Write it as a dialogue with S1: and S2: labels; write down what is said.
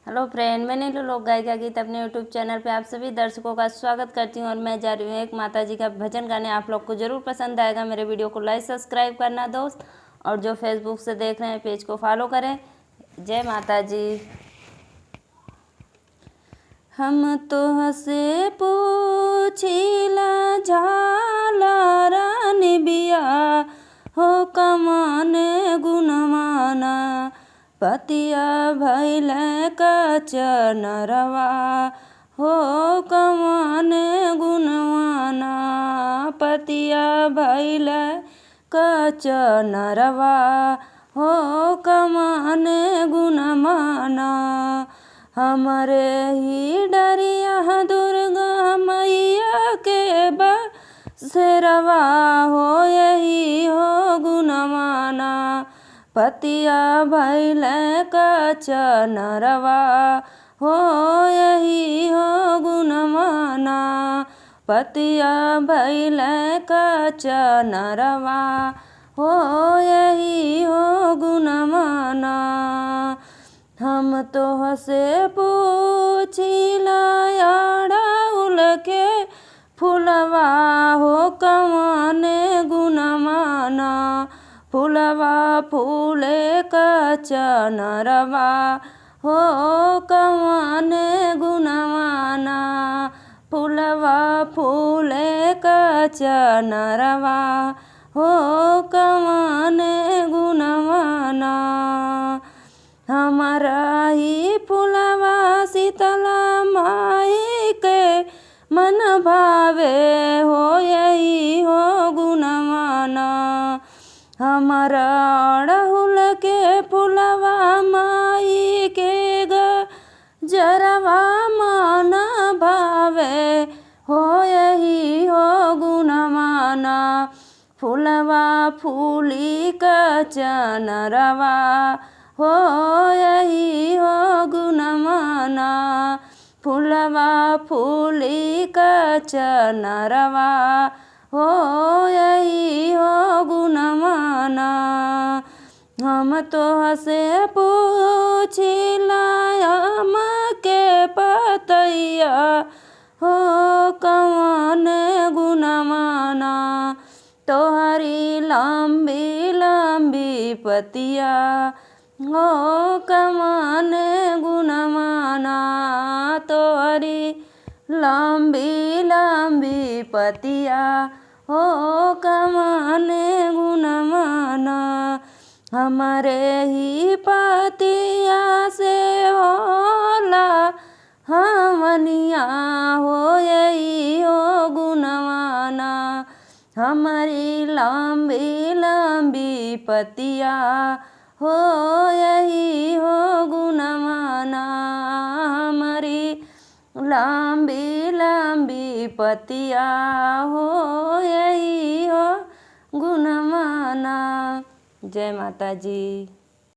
S1: Hello friend, मैं नीलू लोक गायिका गीत अपने यूट्यूब चैनल पे आप सभी दर्शकों का स्वागत करती हूँ। और मैं जा रही हूँ एक माता जी का भजन गाने। आप लोग को ज़रूर पसंद आएगा। मेरे वीडियो को लाइक सब्सक्राइब करना दोस्त, और जो फेसबुक से देख रहे हैं पेज को फॉलो करें। जय माता जी। हम तो हसे पूछिला झाला रानी बिया हो कमाने गुणमाना पतिया भैल कचनरवा हो कमाने गुणवाना पतिया भैल कचनरवा हो कमाने गुणमाना हमरे ही डरिया दुर्गा मैया के बसेरवा हो यही हो गुणमाना पतिया भैल कचनरवा हो यही हो गुणमाना पतिया भैल कचनरवा हो यही हो गुणमाना हम तो हसे पूछिला अड़हुल के फुलवा हो कमाने गुणमाना फुलवा फूले कचनरवा हो कमाने गुणमाना फुलवा फूले कचनरवा हो कमाने गुणमाना हमारा ही फुलवा शीतला माई के मन भावे हो यही हो गुणमाना हमारा अड़हुल के फुलवा माई के गजरवा मन भावे हो यही हो गुणमाना फुलवा फूली कचनरवा हो यही हो गुणमाना फुलवा फूली कचनरवा हो यही हो गुणमाना हम तो हसे पूछिला आम के पतैया हो कमाने गुणमाना तोहरी लंबी लंबी पतिया हो कमाने गुणमाना तोहरी लंबी लंबी पतिया हो कमाने गुणमाना हमारे ही पतिया से होला हमनिया हो यही हो गुणमाना हमारी लंबी लंबी पतिया हो यही हो गुणमाना हमारी लंबी लंबी पतिया हो यही हो गुणमाना। जय माता जी।